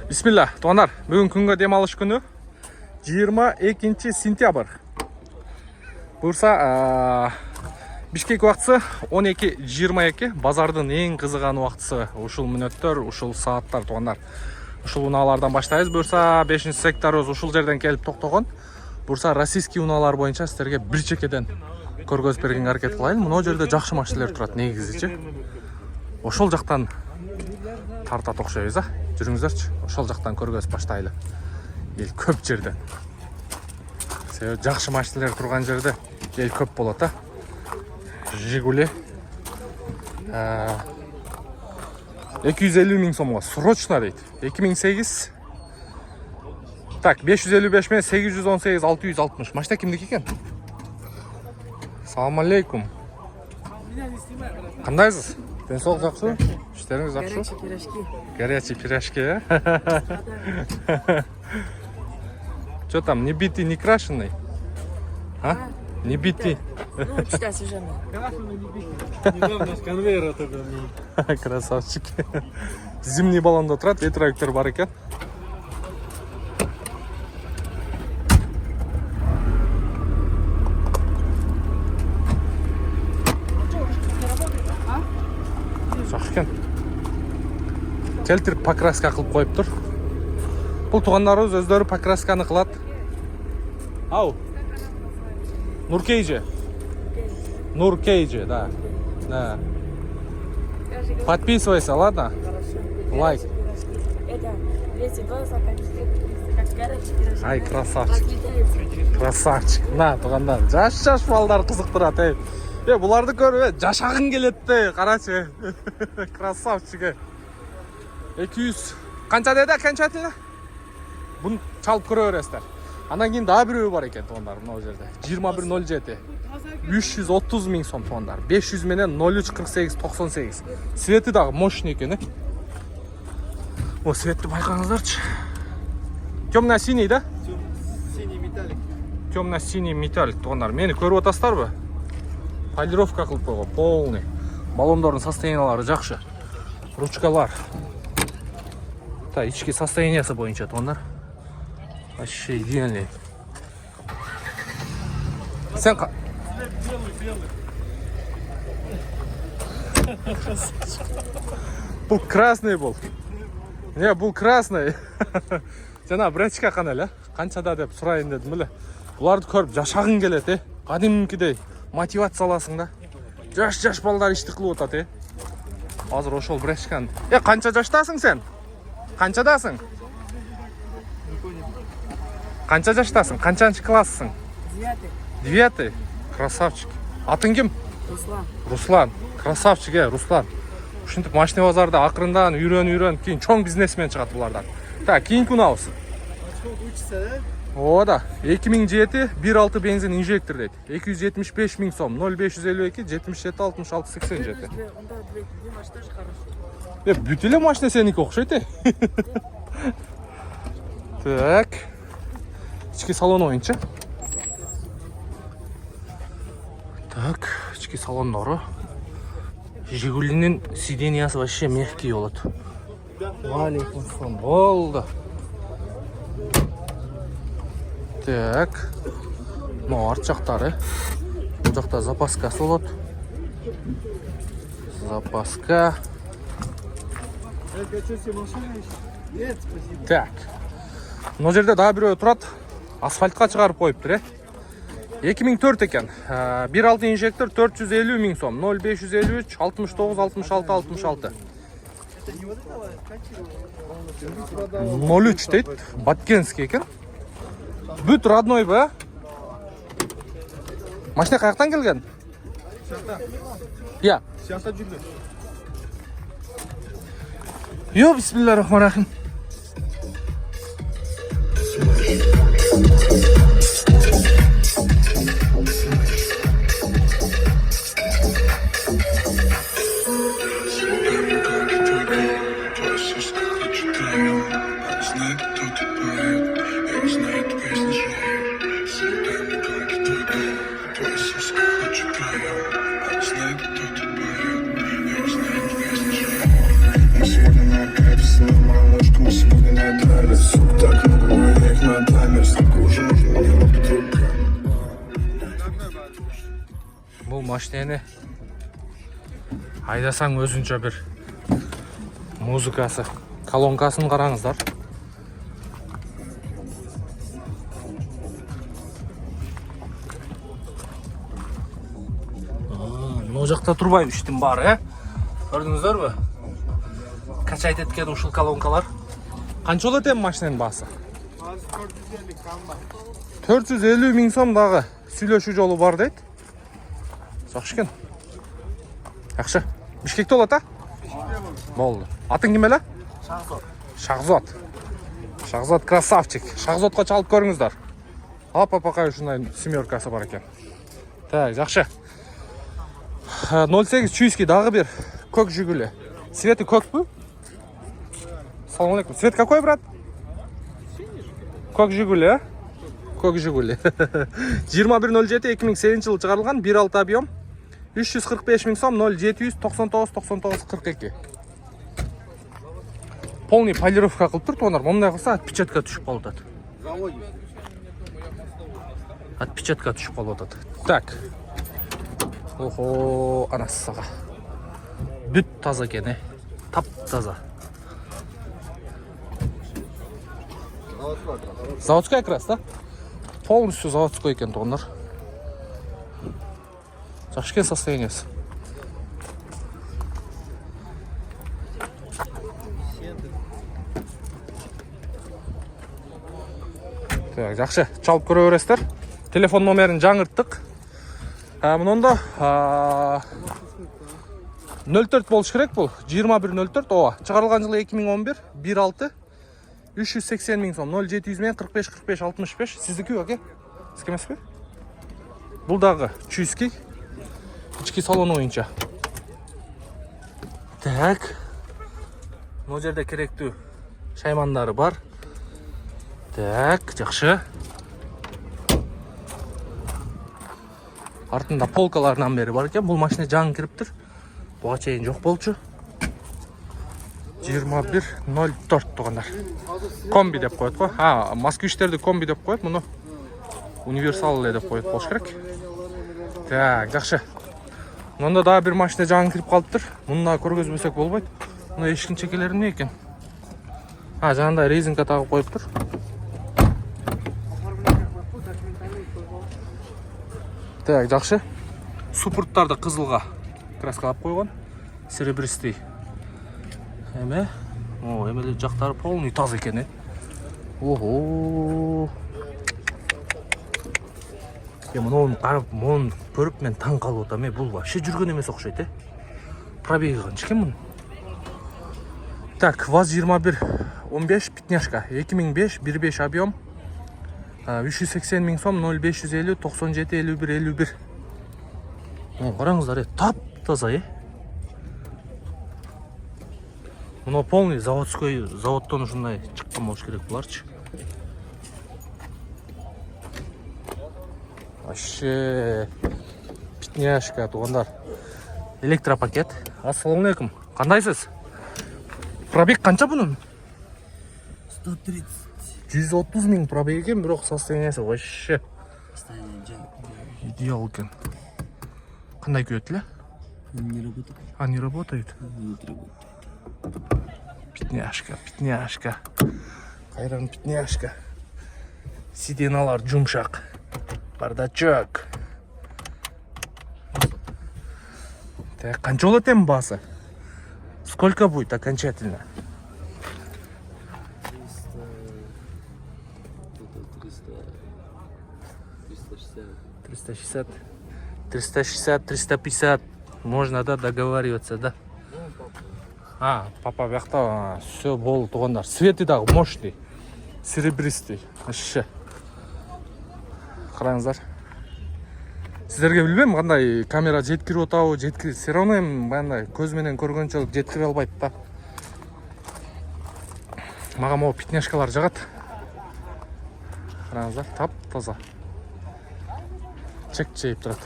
Bismillah, туғандар, бүгін күнгі демалыш күні 22 сентябрь. Бұйырса, Бишкек уақытысы 12:22, базардың ең қызыған уақытысы. Ушул мүнөттөр, ушул сааттар туғандар. Ушул унаалардан баштайбыз. Бұйырса, 5 секторыбыз ушул жерден келіп тоқтогон. Бұйырса, российский унаалар боюнча сіздерге бир чекеден көргөзүп бергенге аракет кылайын. Мына жерде жакшы машиналар турат негизичи. Ошол жактан тарта токшойбуз, а? Жүрүңүздөрчү. Ошол жактан көргөзүп баштайлы. Эл көп жерден. Себеби жакшы машиналар турган жерде эл көп болот, а? Жигули 250 миң сомго срочно дейт. 2008. Так, 555 мен 818 660. Машина кимдики экен? Салам алейкум. Кандайсыз? Денсаулык жакшыбы? Иштериңиз жакшыбы? Горячие пирожки. Что там, не битый, не крашеный? А? Не битый. Ну, читай свеженно. Крашеный, не битый. Недавно с конвейера только. Красавчик. Зимний баллонда турат, ветровиктер бар экен. Жақын. Келтіріп покраска қылып қойып тұр. Бұл туғандарымыз өздері покрасканы қылат. Ау. Нуркейджи. Нуркейджи, да. Да. Подписывайся, ладно? Лайк. Это 200 долларов, как горячий пирожок. Ай, красавчик. Красавчик. На, туғандар. Жаш балдар қызықтырат, ей. Бұларды көріп, жашағын келетті, қарачы. Красавчик. 200. Қанша деді, қанша деді? Бұны чалып көре бересіздер. Анан кейін daha біреуі бар екен туғандар мына жерде. 2107. 330 миң сом туғандар. 500 менен 034898. Светі дағы мощный екен, О, светті байқаңыздарчы. Темно-синий, да? Синий металлик. Темно-синий металлик туғандар. Мені көріп отастар бі? Полировка қылып қойған, полный. Баллондардың состояниялары жақшы. Ручкалар. Та, ички состояниясы бойынша туғандар. Вообще идеальный. Сен қа... Бұл красный бұл. Не, бұл красный. Жана брачка қанал, қаншада деп сұрайын дедім, біле. Бұларды көріп жашағын келеді, қадимкідей мотивация аласың да. Жаш балдар ішті қылып отады, Азыр ошол брачканы. Қанша жаштасың сен? Қаншадасың? Қанша жаштасың? Қаншанчы классың? 9. Красавчик. Атың кім? Руслан. Красавчик, Руслан. Ушинтип машина базарда акырындан үйрөн, кейін чоң бизнесмен чыгат булардан. Так, кейін күнабыз. Учится, да? О да, 2007 1.6 бензин инжектор дейт. 275 миң сом, 0552 77 66 87. Онда Димаш тоже хороший. Бүт эле машина сеники окшойт, Так. Ички салон оюнчу. Так, ички салондору. Жигулинин сидениясы вообще мягкий болот. Алейкум ассалам. Болду. Так. Мына арт жактары. Бул жакта запаскасы болот. Запаска. Я хочу себе машину еще. Нет, спасибо. Так. Мына жерде дагы бирөө турат. Асфальтка чыгарып коюптур, 2004 экен. 1.6 инжектор 450 миң сом. 0553 69 66 66. 03 дейт. Баткенский экен. Бүт родной ба? Машина каяктан келген? Я. Сейчас жүрдү. Бисмиллахиррахманиррахим. Сегодня на капсе, малышку машинени айдасаң өзүнчө бир музыкасы, колонкасын караңыздар. Мына жакта турбайбы иштин баары, көрдүңүздөрбү? Качайт эткен ушул колонкалар. Канча болот эми машиненин баасы? 450 камба. 450 миң сом дагы сүйлөшүү жолу бар дейт. Жакшы экен. Жакшы. Бишкекте болот, а? Болду. Атың ким эле? Шахзод. Шахзод. Шахзод красавчик. Шахзодко чалып көрүңүздөр. Апа-пакай ушундай семеркасы бар экен. Так, жакшы. 08 чуйский дагы бир көк жигули. Цвети көкпү? Салам алейкум. Цвет какой, брат? Көк жигули, а? Көк жигули. 21.07.2008 жылы чыгарылган, 1.6 объем. 345 миң сом, 0799-99-42. Полный полировка кылып турт, онар. Мындай кылса отпечатка түшүп калып атат. Отпечатка түшүп калып атат. Так. Охо, анасыга. Бүт таза экен, тап таза. Заводской как раз, да? Полностью заводской экен тонар. Жакшы экен состояниясы. Так, жакшы, чалып көрө бересиздер. Телефон номерин жаңырттык. Мынонда 04 болуш керек бул. 2104 ооба. Чыгарылган жылы 2011, 1.6 380 миң сом, 0700 мен 45-45-65. Сиздики аке? Сизге эмеспи? Бул дагы чуйский. Ички салон оюнча. Так. Мына жерде керектүү шаймандары бар. Так, жакшы. Артында полкаларынан бери бар экен. Бул машина жаңы кириптир. Буга чейин жок болчу. 2104 тугандар. Комби деп коет го. Москвичтерди комби деп коет, муну универсал эле деп коет болуш керек. Так, жакшы. Мында дагы бир машина жаңы кирип калыптыр. Муну көргөзбөсөк болбойт. Мына эшиктин чекелери эмне экен? Жанында резинка тагып коюптур. Так, жакшы. Суппорттарды кызылга краскалап койгон. Серебристый. Эме? Эмелер жактары полный таза экен. Ого. Муну карап, муну көрүп мен таң калып атам. Бул вообще жүргөн эмес окшойт, Пробеги канча экен мунун? Так, ВАЗ-21-15 пятняшка. 2005, 1.5 объем. 380 миң сом, 0550 97 51 51. Караңыздар, тап таза, Мына полный заводской, заводтон ушундай чыккан болуш керек буларчы. Вообще пятняшка тугандар. Электропакет. Ассаламу алейкум. Кандайсыз? Пробег канча бунун? 130. 130 миң пробег экен, бирок состояниясы вообще идеал экен. Кандай күйөт эле? Не работает. Не работает? Не работает. Пятняшка. Кайран пятняшка. Сиденалар жумшак. Бардачок. Так, канча болот эми баасы? Сколько будет окончательно? 360, 350. Можно, да, договариваться, да? Папа бияқта все болду тугандар. Свети дагы мощный. Серебристый. Вообще. Караңыздар. Сиздерге билбейм кандай камера жеткирип атабы, жеткирип. Все равно эми баягындай көз менен көргөнчө жеткире албайт да. Мага могу пятняшкалар жагат. Караңыздар, тап-таза. Чек чейип турат.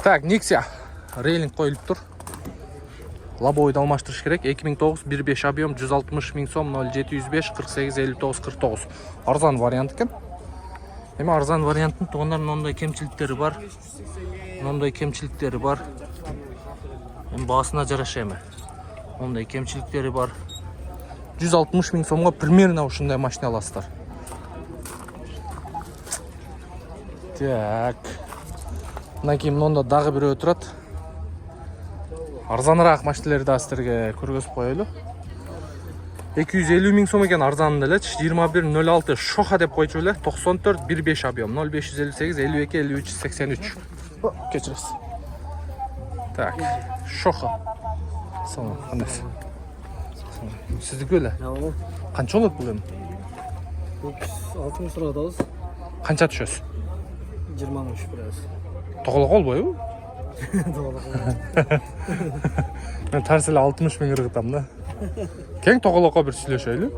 Так, Nexia рейлинг коюлуп тур. Лобовойду алмаштырыш керек. 2009 1.5 объем 160 миң сом, 0705 48 59 49. Арзан вариант экен. Эми арзан варианттын туугандар мындай кемчиликтери бар. Мындай кемчиликтери бар. Эми баасына жараша эми. Мындай кемчиликтери бар. 160 миң сомго примерно ушундай машина аласыздар. Так. Мындан кийин мында дагы бирөө турат. Арзаныраак машиналерди да сиздерге көргөзүп коелу. 250 миң сом экен арзаны делечи. 2106 Шоха деп койчу эле. 94 15 объем. 0558 52 53 83. Кечиресиз. Так. Шоха. Салам. Кандайсыз? Сиздики беле? Канча болот бул эми? 60 сыра атабыз. Канча түшөсүз? 20 мың түшүп беребиз. Тоголок болбойбу? Мен тарс эле 60 миң ыргытам да. Кең тоголокко бир сүйлөшөйлү.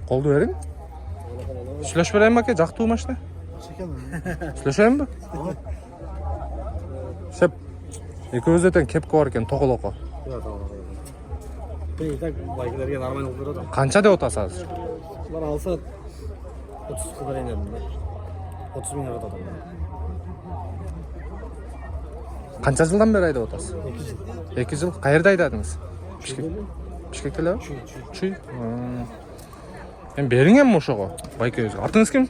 Колду бериң. Сүйлөшүп берейинби аке? Жактуу машина? Сүйлөшөйүнбү? Сеп экөөбүздө тең кепка бар экен тоголокко. Бей так байкаларга нормально болуп турат. Канча деп атасыз азыр? Булар алса 30 кыдар энем. 30 миң атат. Канча жылдан бери айдап атасыз? 2 жыл. Каерде айдадыңыз? Бишкекте эле? Чүй. Эми бериң эми ошого. Байкебизге. Атыңыз ким?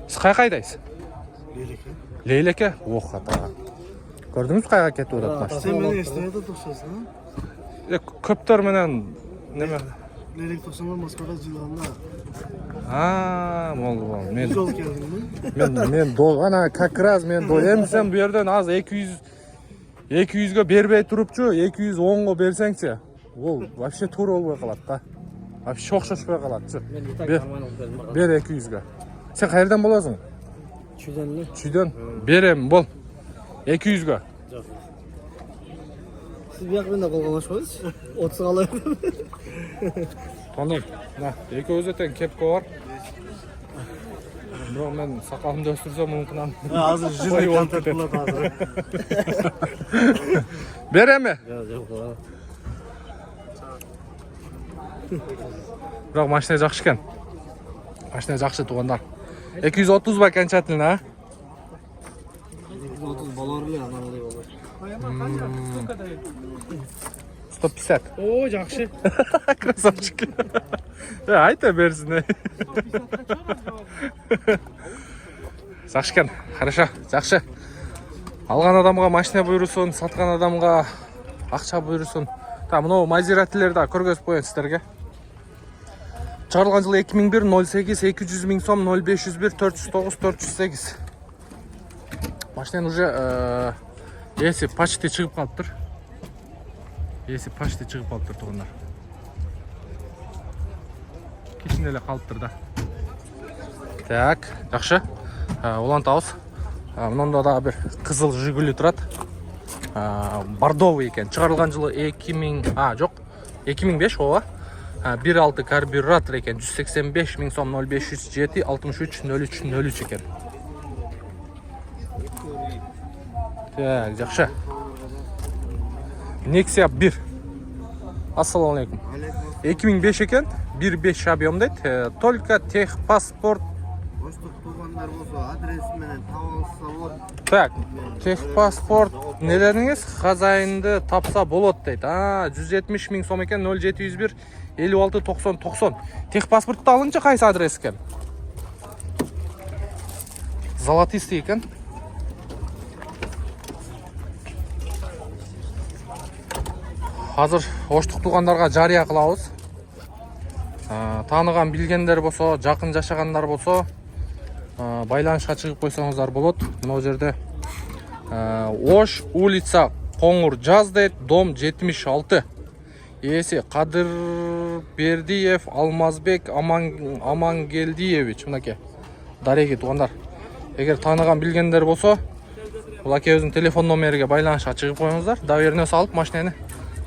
Сиз кайка айдайсыз? Лейлеке. Лейлеке? Ох, ата. Көрдүңүзбү кайга кетип атат машина? Сен мени эстебедиң токсосун, Көптөр менен неме? Лейлек токсонго Москвада жылганда. Болду. Мен Жол келдиңби? мен ана как раз мен эмсем бу жерден азыр 200 бербей турупчу, 210го берсеңчи. Ол вообще туура болбой калат да. Вообще окшошпой калатчы. Мен и так нормально болуп Бер 200го. Сен кайерден болосуң? Чүйдөн эле. Чүйдөн. Берем, бол. 200го. Жок. Сиз бияк менен колгоношпойсузчу? 30 алып. Тондор, на, экөөбүздө тең кепка бар. Бирок мен сакалымды өстүрсөм мүмкүн Азыр жүрөк контакт кылат азыр. Береми? Жок. Бирок машина жакшы экен. Машина жакшы туугандар. 230 ба канчатын, а? 30 болор эле, анан эле болот. 150. О, жакшы. Красавчик. Айта берсин. Жакшы экен. Хорошо, жакшы. Алган адамга машина буйрусун, саткан адамга акча буйрусун. Та, мына Мазератилерди да көргөзүп коеюн сиздерге. Чыгарылган жылы 2001 08 200 миң сом 0501 409 408. Машинанын уже эси почти чыгып калыптыр. Эси почти чыгып калыптыр туугандар. Кичине эле калыптыр да. Так, жакшы. Улантабыз. Мында дагы бир кызыл Жигули турат. Бордовый экен. Чыгарылган жылы 2000, жок, 2005 ооба. 1.6 карбюратор экен. 185 миң сом 0507 63 03 03 экен. Так, жакшы. Nexia 1. Ассаламу алейкум. 2005 экен. 1.5 объем дейт. Только техпаспорт. Тугандар болсо адрес менен таба алса болот. Так, техпаспорт нелериңиз казайынды тапса болот дейт. 170 миң сом экен. 0701 56 90 90. Техпаспортты алыңчы кайсы адрес экен? Золотистый экен. Азыр оштук туугандарга жарыя кылабыз. Тааныган билгендер болсо, жакын жашагандар болсо, байланышка чыгып койсоңуздар болот. Мына жерде Ош, улица Коңур Жаз дейт, дом 76. Ээси Кадырбердиев Алмазбек Амангелдиевич. Мынакей. Дареги туугандар. Эгер тааныган билгендер болсо, бул акебиздин телефон номериге байланышка чыгып коюңуздар. Доверие салып машинаны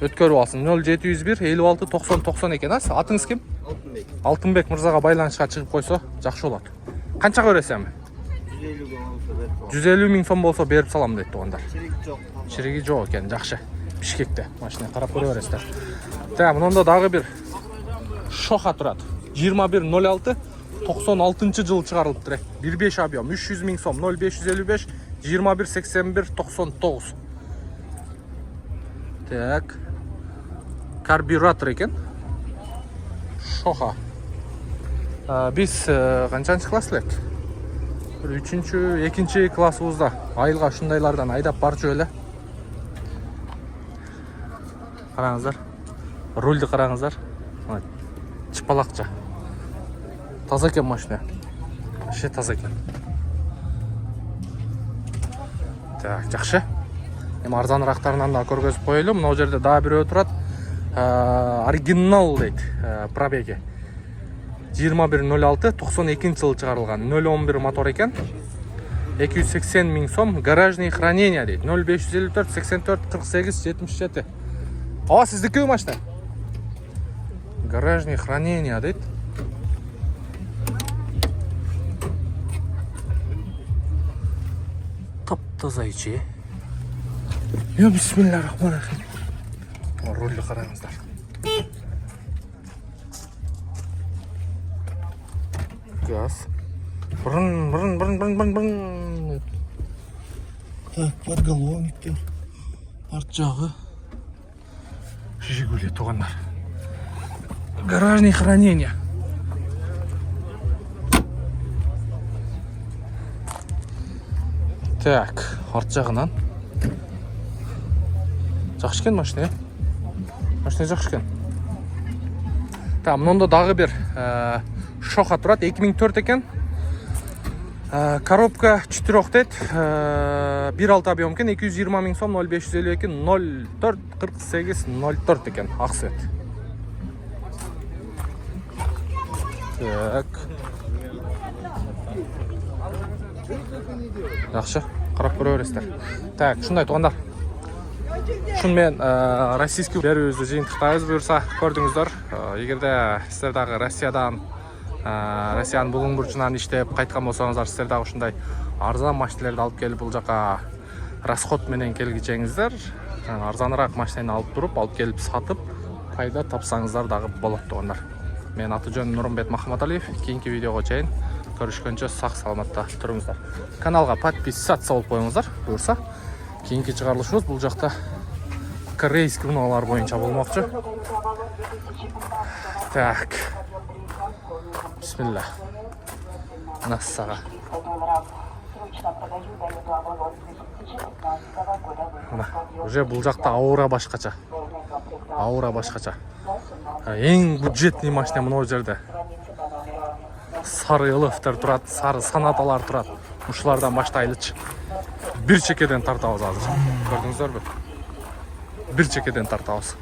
өткөрүп алсын. 0701 56 90 90 экен. Атыңыз ким? Алтынбек мырзага байланышка чыгып койсо жакшы болот. Канча көрөсүз эми? 150 миң сом болсо берип салам дейт туугандар. Чириги жок экен, жакшы. Бишкекте машина карап көрө бересиздер. Так, мында дагы бир Шоха турат. 2106 96 жылы чыгарылыптыр. 1.5 объем 300 000 сом 0555 21 81 99. Так. Карбюратор екен. Шоха. Биз канчанчы класс элек? 3-чү, 2-чи классыбызда айылга ушундайлардан айдап барчу эле. Караңыздар. Рульді қараңыздар. Чыпалақча. Таза екен машина. Вообще таза екен. Так, жақсы. Эми арзанырақтарынан да көргөзүп коелу. Мына жерде дагы бирөө турат. Оригинал дейт пробеги. 21.06 92 жылы чыгарылган. 0.11 мотор екен. 280 000 сом. Гаражный хранение дейт. 0554 84 48 77. Aa, sizdeki mi maçta? Гаражный хранение дейт. Тап-таза içi. Ya bismillahirrahmanirrahim. Рульді қараңыздар. Газ. Брын. Так, подголовниктер. Арт жағы. Жигули туғандар. Гаражный хранение. Так, арт жағынан. Жақсы екен машина. Машина жақсы екен. Так, мұнда дағы бір шоқа тұрады. 2004 екен. Коробка 4 дейт. 1.6 объем екен. 220 000 сом 0552 04 48 04 екен. Ақсет. Так. Жақсы. Қарап көре бересіздер. Так, шындай туғандар. Шынымен российский беруізді жиынтықтайыз бұйырса көрдіңіздер. Егерде сіздер дағы Россияның бұлың бұрчынан іштеп қайтқан болсаңыздар, сіздер дағы ұшындай арзан машинелерді алып келіп бұл жаққа расход менен келгічеңіздер. Арзанырақ машинені алып тұрып, алып келіп сатып, пайда тапсаңыздар дағы болады туғандар. Мен аты жөнім Нұрымбет Махаматалиев. Кейінгі видеоға чейін көрішкенше сақ саламатта тұрыңыздар. Каналға подписаться болып қойыңыздар бұйырса. Кейінгі шығарылышымыз бұл жақта корейский ұналар бойынша болмақшы. Так. Бисмилlah. Нассаға. Уже бұл жақта ауыра башқача. Ең бюджетный машина мұнау жерде. Сары ылыфтар тұрады, сары санаталар тұрады. Ұшылардан баштайлычы. Bir çekeden tartağız hazır. Gördünüzler mi? Bir çekeden tartağız.